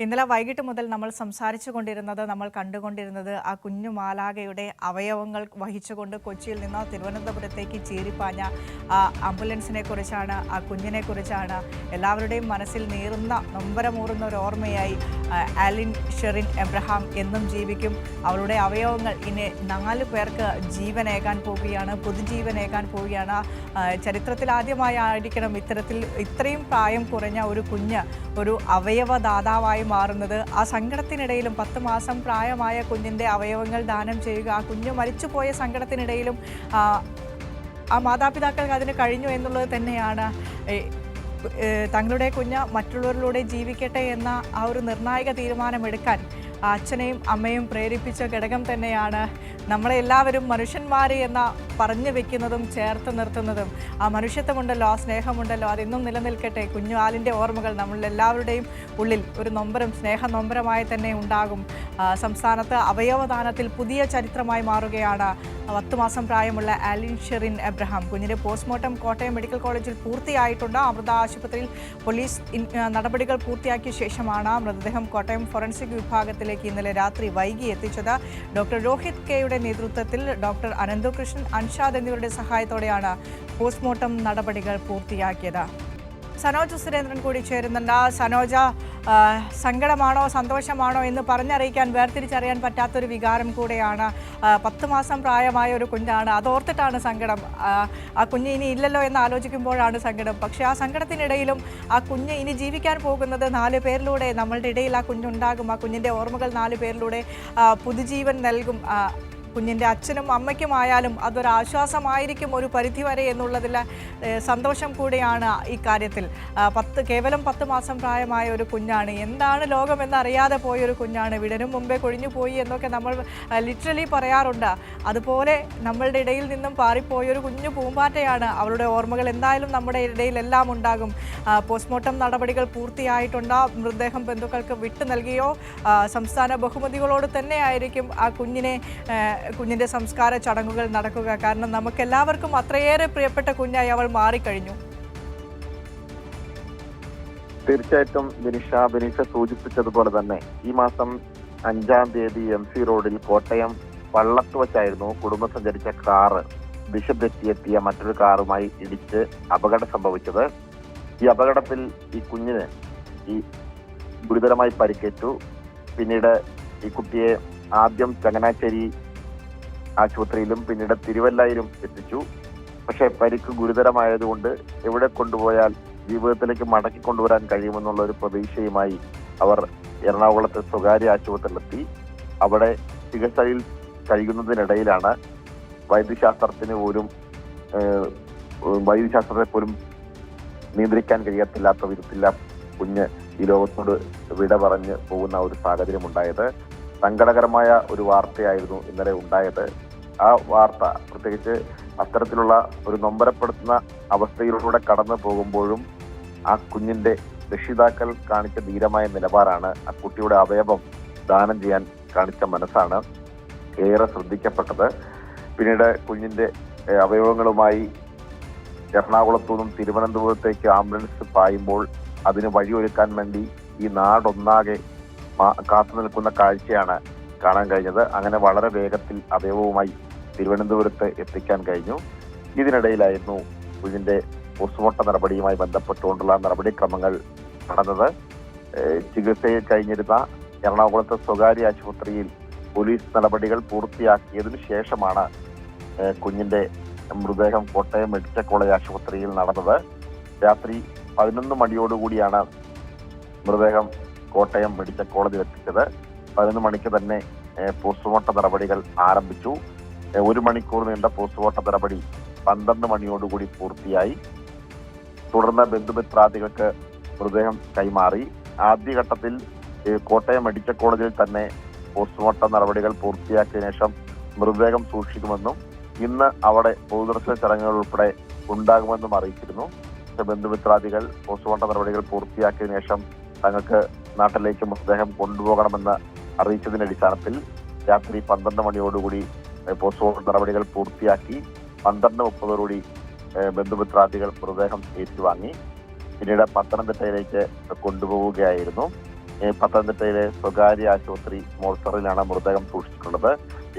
ഇന്നലെ വൈകിട്ട് മുതൽ നമ്മൾ കണ്ടുകൊണ്ടിരുന്നത് ആ കുഞ്ഞു മാലാഖയുടെ അവയവങ്ങൾ വഹിച്ചുകൊണ്ട് കൊച്ചിയിൽ നിന്ന് തിരുവനന്തപുരത്തേക്ക് ചീറിപ്പാഞ്ഞ ആ ആംബുലൻസിനെ കുറിച്ചാണ്, ആ കുഞ്ഞിനെ കുറിച്ചാണ്. എല്ലാവരുടെയും മനസ്സിൽ നൊമ്പരമൂറുന്ന ഒരു ഓർമ്മയായി ആലിൻ ഷെറിൻ എബ്രഹാം എന്നും ജീവിക്കും. അവളുടെ അവയവങ്ങൾ ഇനി 4 പേർക്ക് ജീവനേകാൻ പോവുകയാണ്, പുതുജീവനേകാൻ പോവുകയാണ്. ചരിത്രത്തിൽ ആദ്യമായിരിക്കണം ഇത്രയും പ്രായം കുറഞ്ഞ ഒരു കുഞ്ഞ് ഒരു അവയവദാതാവായി മാറുന്നത്. ആ സങ്കടത്തിനിടയിലും 10 മാസം പ്രായമായ കുഞ്ഞിൻ്റെ അവയവങ്ങൾ ദാനം ചെയ്യുക, ആ കുഞ്ഞ് മരിച്ചുപോയ സങ്കടത്തിനിടയിലും ആ മാതാപിതാക്കൾക്ക് അതിന് കഴിഞ്ഞു എന്നുള്ളത് തന്നെയാണ്. തങ്ങളുടെ കുഞ്ഞ് മറ്റുള്ളവരിലൂടെ ജീവിക്കട്ടെ എന്ന ആ ഒരു നിർണായക തീരുമാനമെടുക്കാൻ അച്ഛനെയും അമ്മയും പ്രേരിപ്പിച്ച ഘടകം തന്നെയാണ് നമ്മളെല്ലാവരും മനുഷ്യന്മാർ എന്ന പറഞ്ഞു വെക്കുന്നതും ചേർത്ത് നിർത്തുന്നതും. ആ മനുഷ്യത്വമുണ്ടല്ലോ, ആ സ്നേഹമുണ്ടല്ലോ, അതെന്നും നിലനിൽക്കട്ടെ. കുഞ്ഞു ആലിൻ്റെ ഓർമ്മകൾ നമ്മളെല്ലാവരുടെയും ഉള്ളിൽ ഒരു സ്നേഹനൊമ്പരമായി തന്നെ ഉണ്ടാകും. സംസ്ഥാനത്ത് അവയവദാനത്തിൽ പുതിയ ചരിത്രമായി മാറുകയാണ് 10 മാസം പ്രായമുള്ള ആലിൻ ഷെറിൻ എബ്രഹാം. കുഞ്ഞിൻ്റെ പോസ്റ്റ്മോർട്ടം കോട്ടയം മെഡിക്കൽ കോളേജിൽ പൂർത്തിയായിട്ടുണ്ട്. അമൃത ആശുപത്രിയിൽ പോലീസ് നടപടികൾ പൂർത്തിയാക്കിയ ശേഷമാണ് മൃതദേഹം കോട്ടയം ഫോറൻസിക് വിഭാഗത്തിലേക്ക് ഇന്നലെ രാത്രി വൈകി എത്തിച്ചത്. ഡോക്ടർ രോഹിത് കെയുടെ നേതൃത്വത്തിൽ ഡോക്ടർ അനന്തകൃഷ്ണൻ, അൻഷാദ് എന്നിവരുടെ സഹായത്തോടെയാണ് പോസ്റ്റ്മോർട്ടം നടപടികൾ പൂർത്തിയാക്കിയത്. സനോജ് സുരേന്ദ്രൻ കൂടി ചേരുന്നുണ്ട്. സനോജ, സങ്കടമാണോ സന്തോഷമാണോ എന്ന് പറഞ്ഞറിയിക്കാൻ, വേർതിരിച്ചറിയാൻ പറ്റാത്തൊരു വികാരം കൂടെയാണ്. 10 മാസം പ്രായമായ ഒരു കുഞ്ഞാണ്, അതോർത്തിട്ടാണ് സങ്കടം. ആ കുഞ്ഞ് ഇനി ഇല്ലല്ലോ എന്ന് ആലോചിക്കുമ്പോഴാണ് സങ്കടം. പക്ഷേ ആ സങ്കടത്തിനിടയിലും ആ കുഞ്ഞ് ഇനി ജീവിക്കാൻ പോകുന്നത് 4 പേരിലൂടെ നമ്മളുടെ ഇടയിൽ ആ കുഞ്ഞുണ്ടാകും. ആ കുഞ്ഞിൻ്റെ ഓർമ്മകൾ 4 പേരിലൂടെ പുതുജീവൻ നൽകും. കുഞ്ഞിൻ്റെ അച്ഛനും അമ്മയ്ക്കുമായാലും അതൊരാശ്വാസമായിരിക്കും ഒരു പരിധിവരെ എന്നുള്ളതിൽ സന്തോഷം കൂടിയാണ് ഈ കാര്യത്തിൽ. കേവലം 10 മാസം പ്രായമായ ഒരു കുഞ്ഞാണ്, എന്താണ് ലോകമെന്നറിയാതെ പോയൊരു കുഞ്ഞാണ്, വിടരും മുമ്പേ കൊഴിഞ്ഞു പോയി എന്നൊക്കെ നമ്മൾ ലിറ്ററലി പറയാറുണ്ട്. അതുപോലെ നമ്മളുടെ ഇടയിൽ നിന്നും പാറിപ്പോയൊരു കുഞ്ഞു പൂമ്പാറ്റയാണ്. അവളുടെ ഓർമ്മകൾ എന്തായാലും നമ്മുടെ ഇടയിലെല്ലാം ഉണ്ടാകും. പോസ്റ്റ്മോർട്ടം നടപടികൾ പൂർത്തിയായിട്ടുണ്ട്. മൃതദേഹം ബന്ധുക്കൾക്ക് വിട്ടു നൽകിയോ സംസ്ഥാന ബഹുമതികളോട് തന്നെയായിരിക്കും ആ കുഞ്ഞിൻ്റെ സംസ്കാര ചടങ്ങുകൾ നടക്കുക. കാരണം നമുക്കെല്ലാവർക്കും അത്രയേറെ പ്രിയപ്പെട്ട കുഞ്ഞായി അവൾ മാറിക്കഴിഞ്ഞു. തീർച്ചയായിട്ടും ബിനീഷ സൂചിപ്പിച്ചതുപോലെ തന്നെ ഈ മാസം 5-ാം തീയതി MC റോഡിൽ കോട്ടയം വള്ളത്ത് വച്ചായിരുന്നു കുടുംബം സഞ്ചരിച്ച കാറ് ദിശ തെറ്റിയെത്തിയ മറ്റൊരു കാറുമായി ഇടിച്ച് അപകടം സംഭവിച്ചത്. ഈ അപകടത്തിൽ ഈ കുഞ്ഞിന് ഗുരുതരമായി പരിക്കേറ്റു. പിന്നീട് ഈ കുട്ടിയെ ആദ്യം ചങ്ങനാശ്ശേരി ആശുപത്രിയിലും പിന്നീട് തിരുവല്ലയിലും എത്തിച്ചു. പക്ഷേ പരിക്ക് ഗുരുതരമായതുകൊണ്ട് എവിടെ കൊണ്ടുപോയാൽ ജീവിതത്തിലേക്ക് മടക്കി കൊണ്ടുവരാൻ കഴിയുമെന്നുള്ള ഒരു പ്രതീക്ഷയുമായി അവർ എറണാകുളത്തെ സ്വകാര്യ ആശുപത്രിയിലെത്തി. അവിടെ ചികിത്സയിൽ കഴിയുന്നതിനിടയിലാണ് വൈദ്യശാസ്ത്രത്തെ പോലും നിയന്ത്രിക്കാൻ കഴിയത്തില്ലാത്ത വിധത്തില്ല കുഞ്ഞ് ഈ ലോകത്തോട് വിട പറഞ്ഞ് പോകുന്ന ഒരു സാഹചര്യം ഉണ്ടായത്. സങ്കടകരമായ ഒരു വാർത്തയായിരുന്നു ഇന്നലെ ഉണ്ടായത്. ആ വാർത്ത പ്രത്യേകിച്ച് അത്തരത്തിലുള്ള ഒരു നൊമ്പരപ്പെടുത്തുന്ന അവസ്ഥയിലൂടെ കടന്നു പോകുമ്പോഴും ആ കുഞ്ഞിന്റെ രക്ഷിതാക്കൾ കാണിച്ച ധീരമായ നിലപാടാണ്, ആ കുട്ടിയുടെ അവയവം ദാനം ചെയ്യാൻ കാണിച്ച മനസ്സാണ് ഏറെ ശ്രദ്ധിക്കപ്പെട്ടത്. പിന്നീട് കുഞ്ഞിന്റെ അവയവങ്ങളുമായി എറണാകുളത്തു നിന്നും തിരുവനന്തപുരത്തേക്ക് ആംബുലൻസ് പായുമ്പോൾ അതിന് വഴിയൊരുക്കാൻ വേണ്ടി ഈ നാടൊന്നാകെ കാത്തു നിൽക്കുന്ന കാഴ്ചയാണ് കാണാൻ കഴിഞ്ഞത്. അങ്ങനെ വളരെ വേഗത്തിൽ അവയവവുമായി തിരുവനന്തപുരത്ത് എത്തിക്കാൻ കഴിഞ്ഞു. ഇതിനിടയിലായിരുന്നു കുഞ്ഞിന്റെ പോസ്റ്റ്മോർട്ടം നടപടിയുമായി ബന്ധപ്പെട്ടുകൊണ്ടുള്ള നടപടിക്രമങ്ങൾ നടന്നത്. ചികിത്സയിൽ കഴിഞ്ഞിരുന്ന എറണാകുളത്തെ സ്വകാര്യ ആശുപത്രിയിൽ പോലീസ് നടപടികൾ പൂർത്തിയാക്കിയതിനു ശേഷമാണ് കുഞ്ഞിന്റെ മൃതദേഹം കോട്ടയം മെഡിക്കൽ കോളേജ് ആശുപത്രിയിൽ നടന്നത്. രാത്രി 11 മണിയോടുകൂടിയാണ് മൃതദേഹം കോട്ടയം മെഡിക്കൽ കോളേജിൽ എത്തിച്ചത്. 11 മണിക്ക് തന്നെ പോസ്റ്റ്മോർട്ടം നടപടികൾ ആരംഭിച്ചു. 1 മണിക്കൂർ നീണ്ട പോസ്റ്റ്മോർട്ടം നടപടി 12 മണിയോടുകൂടി പൂർത്തിയായി. തുടർന്ന് ബന്ധുമിത്രാദികൾക്ക് മൃതദേഹം കൈമാറി. ആദ്യഘട്ടത്തിൽ കോട്ടയം മെഡിക്കൽ കോളേജിൽ തന്നെ പോസ്റ്റ്മോർട്ടം നടപടികൾ പൂർത്തിയാക്കിയ ശേഷം മൃതദേഹം സൂക്ഷിക്കുമെന്നും ഇന്ന് അവിടെ പൊതുദർശന ചടങ്ങുകൾ ഉൾപ്പെടെ ഉണ്ടാകുമെന്നും അറിയിച്ചിരുന്നു. ബന്ധുമിത്രാദികൾ പോസ്റ്റ്മോർട്ടം നടപടികൾ പൂർത്തിയാക്കിയതിനു ശേഷം തങ്ങൾക്ക് നാട്ടിലേക്ക് മൃതദേഹം കൊണ്ടുപോകണമെന്ന് അറിയിച്ചതിന്റെ അടിസ്ഥാനത്തിൽ രാത്രി 12 മണിയോടുകൂടി പോസ്റ്റ്മോർട്ടം നടപടികൾ പൂർത്തിയാക്കി. 12:30 ബന്ധുമിത്രാദികൾ മൃതദേഹം ഏറ്റുവാങ്ങി. പിന്നീട് പത്തനംതിട്ടയിലേക്ക് കൊണ്ടുപോവുകയായിരുന്നു. പത്തനംതിട്ടയിലെ സ്വകാര്യ ആശുപത്രി മോർച്ചറിയിലാണ് മൃതദേഹം സൂക്ഷിച്ചിട്ടുള്ളത്.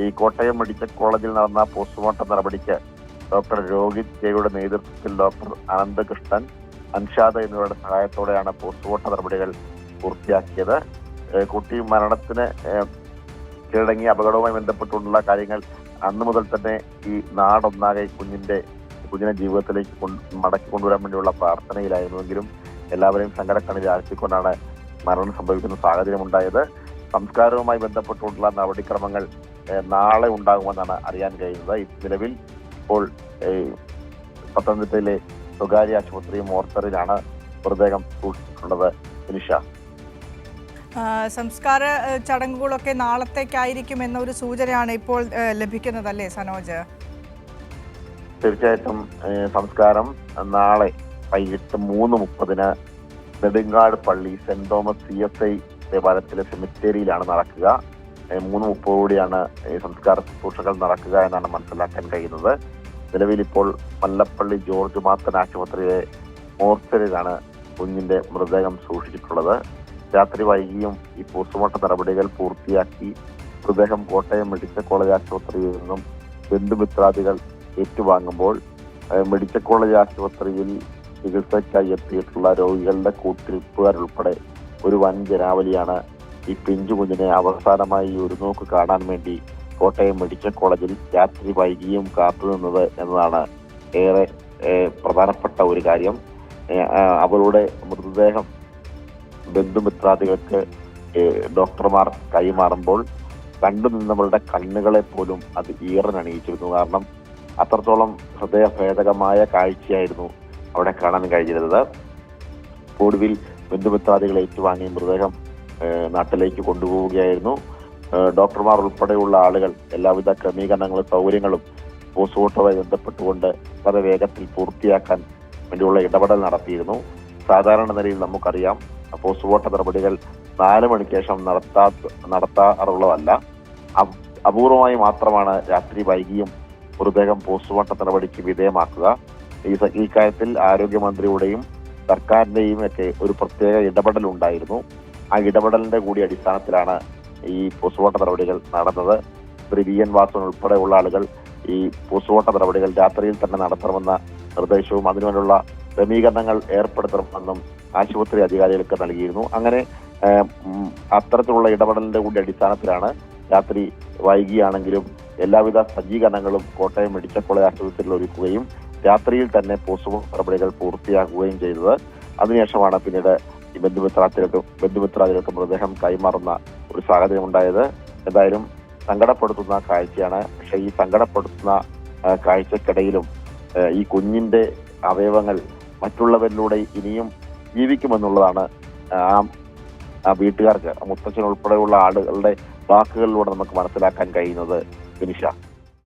ഈ കോട്ടയം മെഡിക്കൽ കോളേജിൽ നടന്ന പോസ്റ്റ്മോർട്ടം നടപടിക്ക് ഡോക്ടർ രോഹിത് ജെയുടെ നേതൃത്വത്തിൽ ഡോക്ടർ അനന്തകൃഷ്ണൻ, അൻഷാദ് എന്നിവരുടെ സഹായത്തോടെയാണ് പോസ്റ്റ്മോർട്ടം നടപടികൾ പൂർത്തിയാക്കിയത്. കുട്ടി മരണത്തിന് കീഴടങ്ങിയ അപകടവുമായി ബന്ധപ്പെട്ടുള്ള കാര്യങ്ങൾ അന്നു മുതൽ തന്നെ ഈ നാടൊന്നാകെ കുഞ്ഞിനെ ജീവിതത്തിലേക്ക് മടക്കി കൊണ്ടുവരാൻ വേണ്ടിയുള്ള പ്രാർത്ഥനയിലായിരുന്നുവെങ്കിലും എല്ലാവരെയും സങ്കടക്കണ്ണിൽ ആഴ്ത്തിക്കൊണ്ടാണ് മരണം സംഭവിക്കുന്ന സാഹചര്യമുണ്ടായത്. സംസ്കാരവുമായി ബന്ധപ്പെട്ടുള്ള നടപടിക്രമങ്ങൾ നാളെ ഉണ്ടാകുമെന്നാണ് അറിയാൻ കഴിയുന്നത്. നിലവിൽ ഇപ്പോൾ പത്തനംതിട്ടയിലെ സ്വകാര്യ ആശുപത്രി മോർച്ചറിയിലാണ് മൃതദേഹം സൂക്ഷിച്ചിട്ടുള്ളത്. നിഷ, സംസ്കാര ചടങ്ങുകളൊക്കെ നാളത്തേക്കായിരിക്കും എന്നൊരു സൂചനയാണ് ഇപ്പോൾ ലഭിക്കുന്നതല്ലേ സനോജ്? തീർച്ചയായിട്ടും സംസ്കാരം നാളെ വൈകിട്ട് 3:30 നെടുങ്ങാട് പള്ളി സെന്റ് തോമസ് CSI ദേവാലയത്തിലെ സെമിത്തേരിയിലാണ് നടക്കുക. 3:30 സംസ്കാര ശുശ്രൂഷകൾ നടക്കുക എന്നാണ് മനസ്സിലാക്കാൻ കഴിയുന്നത്. നിലവിൽ ഇപ്പോൾ മല്ലപ്പള്ളി ജോർജ് മാത്തൻ ആശുപത്രിയിലെ മോർച്ചറിയിലാണ് കുഞ്ഞിന്റെ മൃതദേഹം സൂക്ഷിച്ചിട്ടുള്ളത്. രാത്രി വൈകിയും ഈ പോസ്റ്റ്മോർട്ടം നടപടികൾ പൂർത്തിയാക്കി മൃതദേഹം കോട്ടയം മെഡിക്കൽ കോളേജ് ആശുപത്രിയിൽ നിന്നും ബന്ധുമിത്രാദികൾ ഏറ്റുവാങ്ങുമ്പോൾ മെഡിക്കൽ കോളേജ് ആശുപത്രിയിൽ ചികിത്സയ്ക്കായി എത്തിയിട്ടുള്ള രോഗികളുടെ കൂട്ടിരിപ്പുകാരുൾപ്പെടെ ഒരു വൻ ജനാവലിയാണ് ഈ പിഞ്ചു കുഞ്ഞിനെ അവസാനമായി ഒരു നോക്ക് കാണാൻ വേണ്ടി കോട്ടയം മെഡിക്കൽ കോളേജിൽ രാത്രി വൈകിയും കാത്തുനിന്നത് എന്നതാണ് ഏറെ പ്രധാനപ്പെട്ട ഒരു കാര്യം. അവരുടെ മൃതദേഹം ബന്ധുമിത്രാദികൾക്ക് ഡോക്ടർമാർ കൈമാറുമ്പോൾ കണ്ടുനിന്നവരുടെ കണ്ണുകളെ പോലും അത് ഈറനണിയിച്ചിരുന്നു. കാരണം അത്രത്തോളം ഹൃദയഭേദകമായ കാഴ്ചയായിരുന്നു അവിടെ കാണാൻ കഴിഞ്ഞിരുന്നത്. ഒടുവിൽ ബന്ധുമിത്രാദികൾ ഏറ്റുവാങ്ങി മൃതദേഹം നാട്ടിലേക്ക് കൊണ്ടുപോവുകയായിരുന്നു. ഡോക്ടർമാർ ഉൾപ്പെടെയുള്ള ആളുകൾ എല്ലാവിധ ക്രമീകരണങ്ങളും സൗകര്യങ്ങളും പോസ്റ്റ്മോർട്ടവുമായി ബന്ധപ്പെട്ടുകൊണ്ട് വളരെ വേഗത്തിൽ പൂർത്തിയാക്കാൻ വേണ്ടിയുള്ള ഇടപെടൽ നടത്തിയിരുന്നു. സാധാരണ നിലയിൽ നമുക്കറിയാം പോസ്റ്റ്മോർട്ടം നടപടികൾ 4 മണിക്ക് ശേഷം നടത്താറുള്ളതല്ല. അപൂർവമായി മാത്രമാണ് രാത്രി വൈകിയും മൃതദേഹം പോസ്റ്റ്മോർട്ടം നടപടിക്ക് വിധേയമാക്കുക. ഈ കാര്യത്തിൽ ആരോഗ്യമന്ത്രിയുടെയും സർക്കാരിന്റെയും ഒക്കെ ഒരു പ്രത്യേക ഇടപെടൽ ഉണ്ടായിരുന്നു. ആ ഇടപെടലിന്റെ കൂടി അടിസ്ഥാനത്തിലാണ് ഈ പോസ്റ്റ്മോർട്ടം നടപടികൾ നടന്നത്. ശ്രീ VN വാസൻ ഉൾപ്പെടെയുള്ള ആളുകൾ ഈ പോസ്റ്റ്മോർട്ടം നടപടികൾ രാത്രിയിൽ തന്നെ നടത്തണമെന്ന നിർദ്ദേശവും അതിനുവേണ്ടിയുള്ള ക്രമീകരണങ്ങൾ ഏർപ്പെടുത്തണമെന്നും ആശുപത്രി അധികാരികൾക്ക് നൽകിയിരുന്നു. അങ്ങനെ അത്തരത്തിലുള്ള ഇടപെടലിന്റെ കൂടി അടിസ്ഥാനത്തിലാണ് രാത്രി വൈകിയാണെങ്കിലും എല്ലാവിധ സജ്ജീകരണങ്ങളും കോട്ടയം മെഡിക്കൽ കോളേജ് ആശുപത്രിയിൽ ഒരുക്കുകയും രാത്രിയിൽ തന്നെ പോസ്റ്റ്മോർട്ടം നടപടികൾ പൂർത്തിയാക്കുകയും ചെയ്തത്. അതിനുശേഷമാണ് പിന്നീട് ഈ ബന്ധുമിത്രാദികൾക്ക് മൃതദേഹം കൈമാറുന്ന ഒരു സാഹചര്യം ഉണ്ടായത്. എന്തായാലും സങ്കടപ്പെടുത്തുന്ന കാഴ്ചയാണ്. പക്ഷെ ഈ സങ്കടപ്പെടുത്തുന്ന കാഴ്ചക്കിടയിലും ഈ കുഞ്ഞിന്റെ അവയവങ്ങൾ മറ്റുള്ളവരിലൂടെ ഇനിയും ജീവിക്കുമെന്നുള്ളതാണ് ആ വീട്ടുകാർക്ക്, മുത്തച്ഛൻ ഉൾപ്പെടെയുള്ള ആളുകളുടെ വാക്കുകളിലൂടെ നമുക്ക് മനസ്സിലാക്കാൻ കഴിയുന്നത്. വിനിഷ.